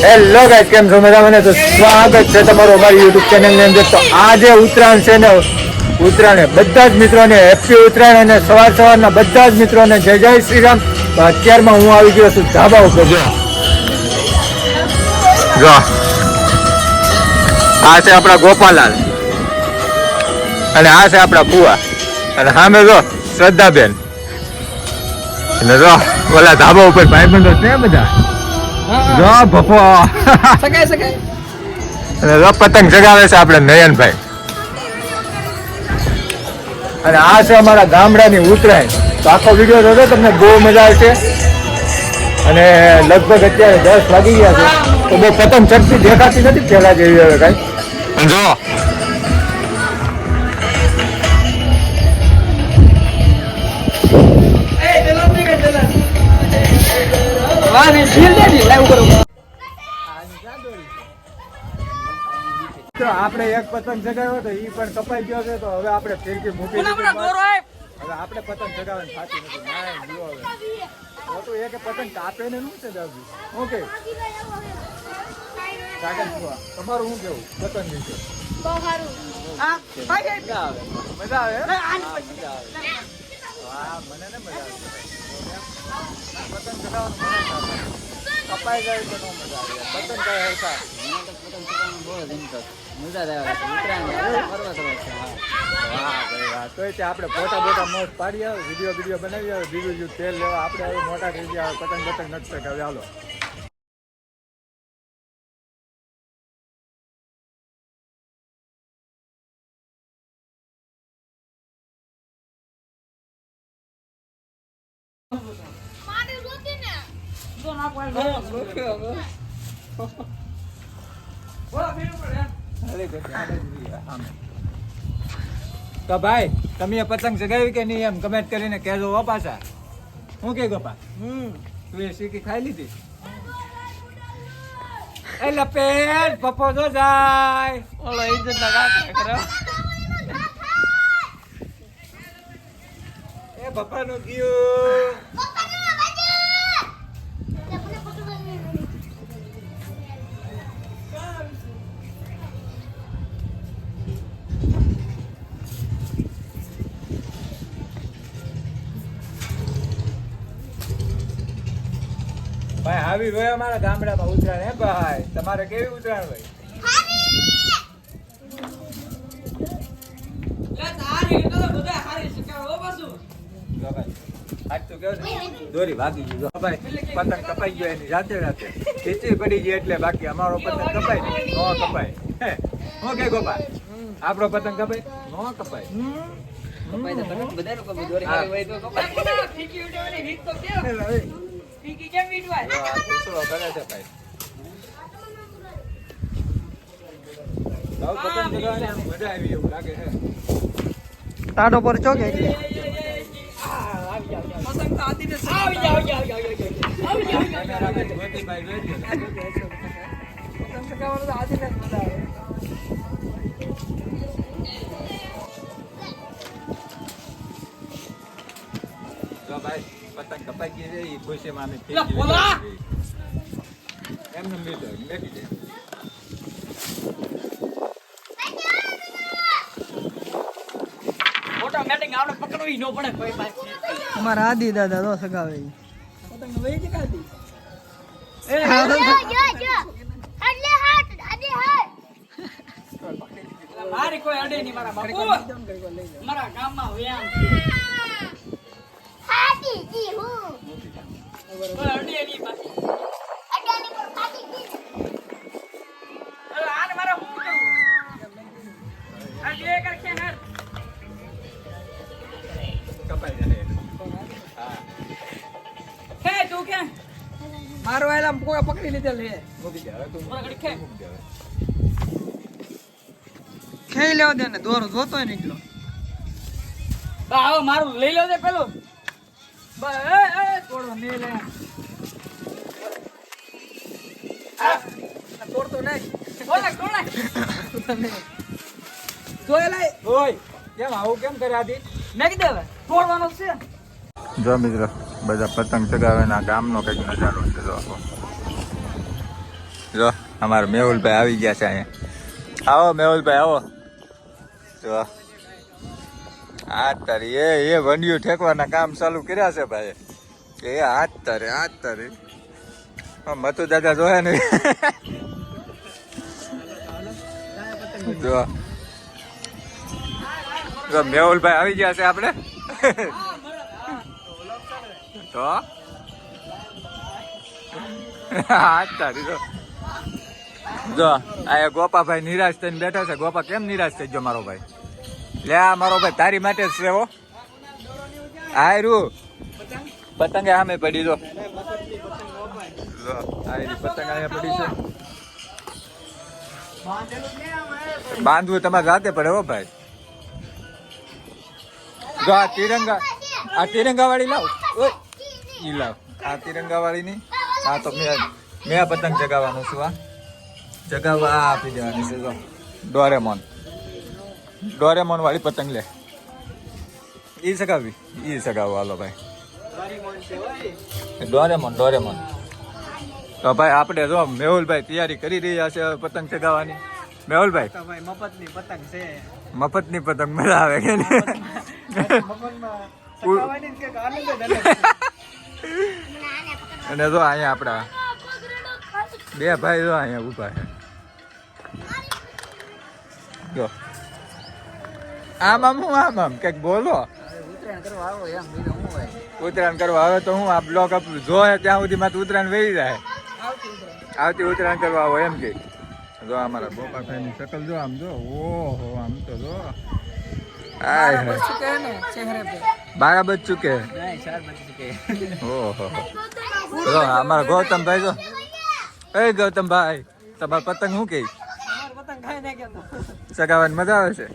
Hello guys, કેમ છો? મજામાં ને? તો સ્વાગત છે તમારું અમારી યુટ્યુબ ચેનલ ની અંદર. તો આજે ઉત્તરાયણ છે ને, ઉત્તરાયણ બધા જ મિત્રોને હેપી ઉત્તરાયણ અને સવારના બધા જ મિત્રોને જય જય શ્રી રામ. તો અત્યારમાં હું આવી ગયો છું ધાબા ઉપર. જો આ છે આપણા ગોપાલાલ અને આ છે આપણા ફુવા અને સામે જો શ્રદ્ધાબેન અને જો ઓલા ધાબા ઉપર ભાઈબંધો છે બધા. જો ભફો અને જો પતંગ ચગાવે છે આપણે નયનભાઈ. અને આ છે અમારા ગામડાની ઉત્તરાયણ. તો આખો વિડીયો જોજો, તમને બહુ મજા આવશે. અને લગભગ અત્યારે 10 વાગી ગયા છે તો બહુ પતંગ ચગતી દેખાતી નથી પેલા જેવી હવે કઈ. જો આપણે એક પતંગ ચગાવ્યો તો ઈ પણ કપાઈ ગયો છે. તો હવે આપણે ફિરકી મૂકી દીધી. હવે આપણે પતંગ ચગાવવાની થાતી નથી. ના જીવો હવે તો એક પતંગ કાપે ને શું છે દાદી? ઓકે તમારું શું કેવું પતંગ વિશે? બહુ સારું. મજા આવે? મજા આવે. હા, મને ને મજા આવે. પતંગ ચગાવવાનું કપાઈ જાય તો ન મજા આવે. પતંગ કઈ હરતા પતંગ ચગાવવાનું બહુ મજા આવે. તો આપણે ફોટા મસ્ત પાડી આવે, વિડીયો બનાવી આવે, બીજું તેલ લેવા આપણે હવે મોટા થઈ ગયા. પતંગ નથી શકાવે. હાલો તો ભાઈ, તમે પતંગ ચગાવી કે નહીં એમ કમેન્ટ કરીને કહેજો હો પાછા. શું કે ગોપા? તું એ શીખી ખાઈ લીધી? એ લપેટ પપ્પો તો જાય ઓલો ઇજ્જત ના વાત કરો. એ પપ્પા નું ગયું. ભાઈ આવી હોય અમારા ગામડામાં ઉત્તરાયણ. હે ભાઈ, તમારે કેવી ઉત્તરાયણ હોય? દોરી ભાગી ગઈ ભાઈ, પતંગ કપાઈ ગયો એની રાતે ખીચડી પડી ગઈ એટલે. બાકી અમારો પતંગ કપાય ને નો કપાય. શું કે ગોપા, આપણો પતંગ કપાય નો કપાય? ટાટો પર ચોકે ભાઈ પતંગ કપાઈ ગઈ છે એ ખુશી માં એમને મેકી દે. ઓટોમેટિક આપણે પકડવી ન પડે કોઈ પાસે. અમારા આદિ દાદા તો સગાવે પતંગ વહી જ કાઢી. એ મારી કોઈ અડે નહીં મારા બાપુ. મારા ગામમાં વ્યામ હાથી જી હું કોઈ અડે નહીં બાકી અડાની પર કાટી દી. હવે આને મારે શું કરવું? આ બે કર કે હર કપાઈ જાય. હા હે તું કે મારો આયલા કોઈ પકડી લીધેલ છે. મૂકી દે હવે. તું મારા ઘડી ખે મૂકી દે હવે. ખેઈ લેવા દે ને દોરો જોતો નીકળો. બા આવો મારું લઈ લો દે પેલું. બા એ તોડો ને લે. તોડતો નહીં. ઓલા કોણે તમે જોયેલા ઓય કેમ આવું કેમ કરે આદિ? મેં કીધું હવે તોડવાનો છે. જો મિત્રો બધા પતંગ ચગાવે ના ગામનો કંઈક નજારો છે. જો જો અમારા મેહુલભાઈ આવી ગયા છે અહીંયા. આવો મેહુલભાઈ આવો. જો હાથ તારી એ વંડિયું ઠેકવાના કામ ચાલુ કર્યા છે ભાઈ. એ હાથ તારી મતુ દાદા જોયા ને. જો મેહુલભાઈ આવી ગયા છે આપણે. તો હાથ તારી જો આ ગોપાભાઈ નિરાશ થઈને બેઠા છે. ગોપા કેમ નિરાશ થઈ ગયો મારો ભાઈ? લે આ મારો ભાઈ તારી માટે જ છે હો. આયરું પતંગ સામે પડી જો. પતંગ અહીંયા પડી છે. બાંધવું તમારે જાતે પડે હો ભાઈ. જો આ તિરંગા વાળી લાવ. ઓય ઈ લાવ. આ તિરંગા વાળી ની. હા તો મેં પતંગ જગાવવાનું છું. આ જગાવવા આપી દેવાની છે. જો ડોરેમોન વાળી પતંગ લે. ઈ સગાવું હાલો ભાઈ. ડોરેમોન તો ભાઈ આપણે જો મેહુલભાઈ તૈયારી કરી રહ્યા છે પતંગ ચગાવવાની. મેહુલભાઈ મફતની પતંગ મજા આવે કે અને જો અહીંયા આપણા બે ભાઈ જો અહીંયા ઉભા છે. જો આમ કઈક બોલો. ઉત્તરાયણ કરવા આવે તો હું આ બ્લોક જોયે ત્યાં સુધી મારે ઉત્તરાયણ વહી જાય. આવતી ઉત્તરાયણ કરવા આવો એમ કે. જો અમારા ગોપાભાઈ ની શકલ જો આમ જો. ઓહો આમ તો જો બારા બજ ચુકે. ઓહો જો અમારા ગૌતમભાઈ જો. એ ગૌતમભાઈ તમારે પતંગ શું કે ચગાવવાની મજા આવે છે?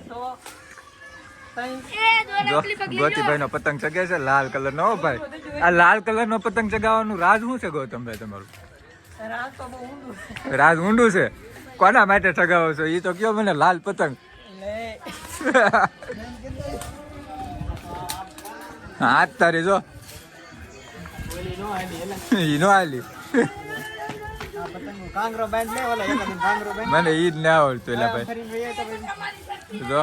ગોતીભાઈ નો પતંગ ચગે છે લાલ કલર નો. ભાઈ આ લાલ કલર નો પતંગ ચગાવવાનું રાજ શું છે ગૌતમભાઈ તમારું? રાજ ઊંડું છે. કોના માટે ચગાવો છો એ તો કયો મને? લાલ પતંગ. હાથ તારી જો ઈ નો આલી. મને ઈ જ ના આવડતું એટલે ભાઈ. જો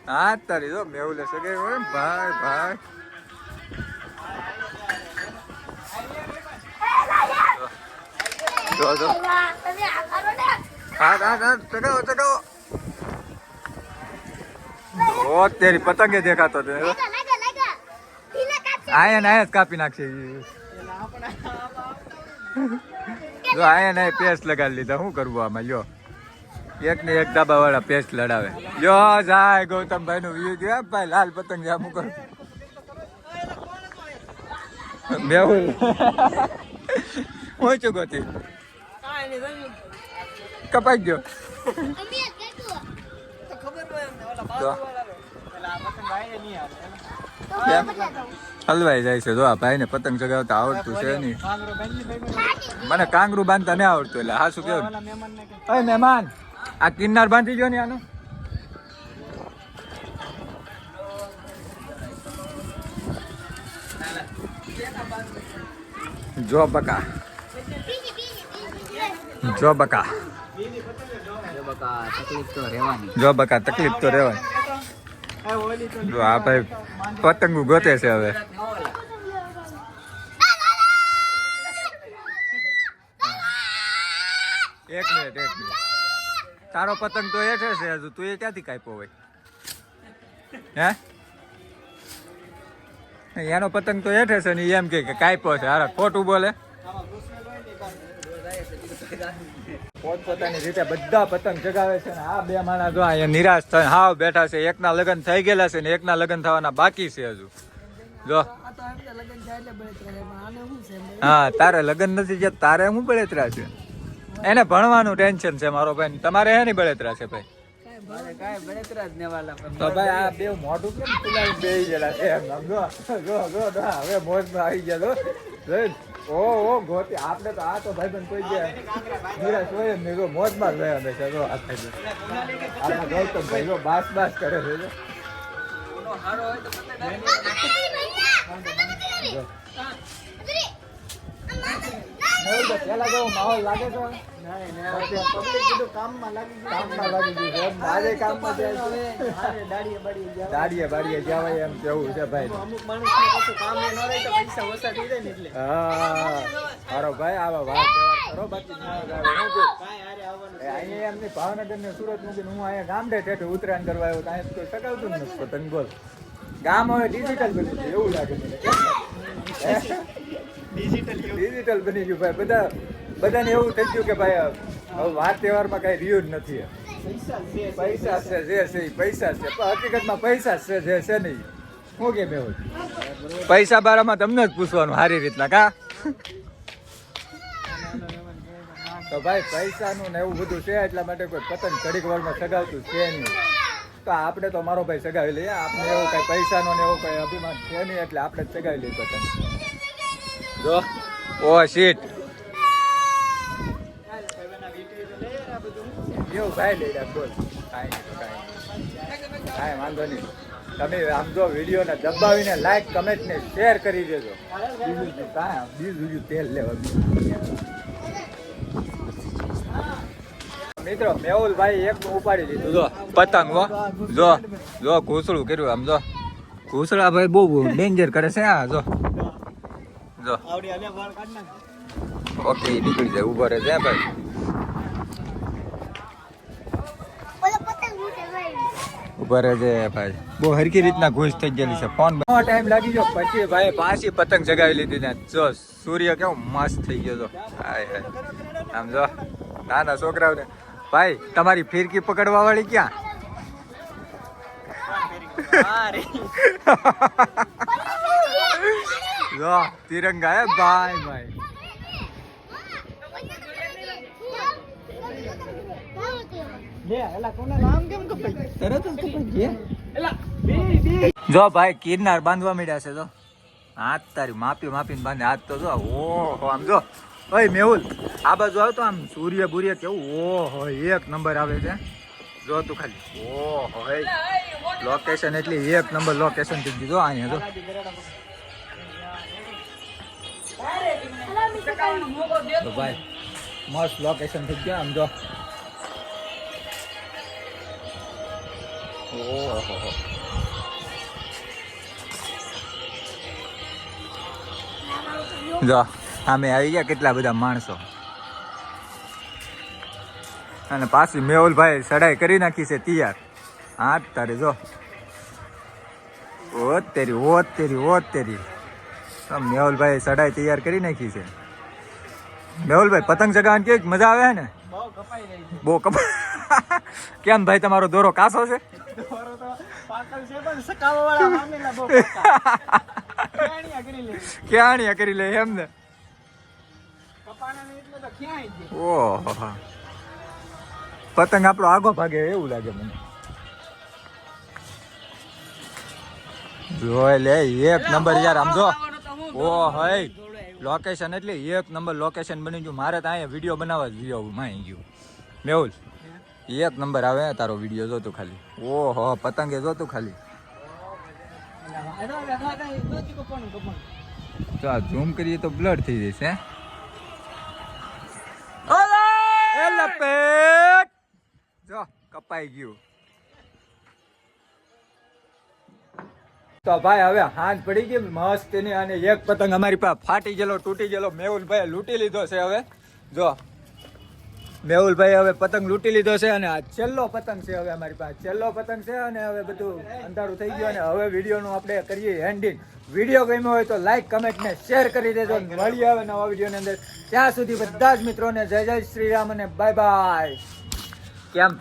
હા તારી જો મેહુલે સગે હોય ભાઈ. જો હા ચગાવો. ઓ તેરી પતંગે દેખાતો આયા જ કાપી નાખશે. જો આયા પેસ્ટ લગાડી લીધા. શું કરવું આમાં? લ્યો એક ને એક ડાબા વાળા પેસ્ટ લડાવે. લ્યો જાય ગૌતમભાઈ નું વ્યૂ જોયા ભાઈ. લાલ પતંગ જામું કરું. મેહુલ હું છું ગોતી કપાઈ ગયો. હલવાઈ જાય છે. જો આ ભાઈ ને પતંગ ચગાવતા આવડતું છે નહીં. મને કાંગરું બાંધતા નહીં આવડતું. એટલે હા શું કેવું? અરે મહેમાન આ કિન્નાર બાંધી ગયો ને આનું. જો બકા તકલીફ તો રહેવાની. જો આ ભાઈ પતંગો ગોતે છે હવે. એક મિનિટ તારો પતંગ તો હેઠે છે હજુ. તું એ ક્યાંથી કાપ્યો હોય? હે એનો પતંગ તો હેઠે છે ને એમ કે કાપ્યો છે. હારા ખોટું બોલે. પોતપોતાની રીતે બધા પતંગ ચગાવે છે. આ બે માણસ જો અહીંયા નિરાશ થઈને હાવ બેઠા છે. એકના લગ્ન થઈ ગયેલા છે ને એકના લગ્ન થવાના બાકી છે હજુ. જો હા તારે લગ્ન નથી છે. તારે શું બળેતરા છે? એને ભણવાનું ટેન્શન છે મારો ભાઈ. તમારે એની બળેતરા છે ભાઈ. તો ભાઈ આ બે મોઢું કેમ પિલાવી બેસી ગયેલા છે? હવે મોજમાં આવી ગયા. ઓ ગોતી આપણે તો આ તો ભાઈ બંધ કોઈ ગયા નિરાશ હોય ને. જો મોજમાં જ રહ્યા હંમેશા. જો આપણા ગૌતમ ભાઈ જો બાસ કરે છે. પેલા જેવો માહોલ લાગે છે કામમાં લાગી ગયું. કામમાં લાગી ગયું છે. આજે કામમાં જાય છે. દાડીએ બાડીએ ગયા. દાડીએ બાડીએ જવાય એમ કેવું છે ભાઈ. અમુક માણસને પાછું કામ ન રહે તો પૈસા ઓછા થઈ જાય ને એટલે. હા સારો ભાઈ આવા વાત તહેવાર કરો બાકી ના આવે. શું છે? કાંઈ હારે આવવાનું એ અહીંયા એમની ભાવનગર ને સુરત મૂકીને હું અહીંયા ગામડે ઠેઠ ઉત્તરાયણ કરવા આવ્યો ત્યાં કોઈ સગાવતું જ નથી પતંગ. બોલ ગામ હવે ડિજિટલ બની ગયું એવું લાગે મને. ડિજિટલ બની ગયું ભાઈ. બધાને એવું થઈ ગયું કે ભાઈ હવે વાત તહેવારમાં કઈ રહ્યું જ નથી. પૈસા છે જે છે ઈ પૈસા છે પણ હકીકતમાં પૈસા છે જે છે નહીં. શું કે મેં પૈસા બારામાં તમને જ પૂછવાનું સારી રીતના કા. તો ભાઈ પૈસાનું ને એવું બધું છે એટલા માટે કોઈ પતંગ ઘડીક વારમાં સગાવતું છે નહીં. તો આપણે તો મારો ભાઈ સગાવી લઈએ. આપણે એવું કઈ પૈસાનો ને એવો કઈ અભિમાન છે નહીં એટલે આપણે જ સગાવી લઈએ પતંગ. જો ઓ શીટ એવું ભાઈ લઈ રહ્યા બોલ. કાંઈ વાંધો નહીં. તમે આમ જો વિડીયોને દબાવીને લાઈક કમેન્ટ ને શેર કરી દેજો. બીજું તેલ લેવા મિત્રો મેહુલભાઈ એક ઉપાડી લીધું જો પતંગ. જો ઘૂસડું કર્યું આમ જો. ઘૂસડા ભાઈ બહુ ડેન્જર કરે છે. આ જો આવડી હાલે વાળ કાઢ નાખ. ઓકે નીકળી જાય ઉભો રહે છે ભાઈ. ઓલો પતંગ ઉડે ભાઈ. ઉભા રહે છે ભાઈ. બહુ હરકી રીતના ઘૂસ થઈ ગયેલી છે. ફોન ટાઈમ લાગી ગયો પછી ભાઈ પાછી પતંગ જગાવી લીધી ને જો સૂર્ય કેવો મસ્ત થઈ ગયો તો. હાય આમ જો નાના છોકરાઓને ભાઈ તમારી ફિરકી પકડવા વાળી ક્યાં? જો તિરંગા હે ભાઈ ભાઈ. લે એલા કોના નામ કેમ કપાઈ તરત જ કપાઈ ગયા. એલા જો ભાઈ કિરનાર બાંધવા માંડ્યા છે. જો હાથ તારી માપીને બાંધે. હાથ તો જો ઓહો આમ જો. ઓય મેહુલ આ બાજુ આવ તો આમ સૂર્ય બુર્ય કેવું ઓહો એક નંબર આવે છે. જો તું ખાલી ઓહો લોકેશન એટલી એક નંબર લોકેશન થઈ ગયું. જો અહીંયા જો ભાઈ મસ્ત લોકેશન થઈ ગયું આમ જો. ઓહો જો સામે આવી ગયા કેટલા બધા માણસો. અને પાછી મેહુલભાઈ સડાઈ કરી નાખી છે તૈયાર. હાથ તારે જો ઓત તેરી મેહુલભાઈ સડાઈ તૈયાર કરી નાખી છે. મેહુલભાઈ પતંગ ચગાવવાની કેવી મજા આવે ને? બહુ કપાઈ રહી છે. બહુ કેમ ભાઈ તમારો દોરો કાસો છે? દોરો તો પાકલ છે પણ સકાવા વાળા મામેલા બહુ પાકા. ક્યાંણિયા કરી લે. ક્યાંણિયા કરી લે એમ ને. કપાણા ને એટલે તો ક્યાંય જ. ઓહો પતંગ આપણો આગો ભાગે એવું લાગે મને. જોઈ લે એક નંબર યાર આમ જો. ઓ હઈ લોકેશન એટલે એક નંબર લોકેશન બની ગયું. મારે તો અહીંયા વિડીયો બનાવવા જ વિડીયો માં ગયું. મેહુલ એક નંબર આવે તારો વિડીયો જો તું ખાલી. ઓહો પતંગે જો તું ખાલી. તો આ ઝૂમ કરીએ તો બ્લડ થઈ જશે. એ લપેટ જો કપાઈ ગયું. તો ભાઈ હવે હાથ પડી ગઈ મસ્ત એની. અને એક પતંગ અમારી પાસે ફાટી ગયેલો તૂટી ગયેલો મેહુલભાઈ લૂંટી લીધો છે. હવે જો મેહુલભાઈ હવે પતંગ લૂંટી લીધો છે. અને આ છેલ્લો પતંગ છે હવે અમારી પાસે. છેલ્લો પતંગ છે અને હવે બધું અંધારું થઈ ગયું. અને હવે વિડીયોનું આપણે કરીએ એન્ડિંગ. વિડીયો ગમ્યો હોય તો લાઈક કમેન્ટ ને શેર કરી દેજો. મળીએ હવે નવા વિડીયોની અંદર. ત્યાં સુધી બધા જ મિત્રોને જય જય શ્રી રામ અને બાય બાય. કેમ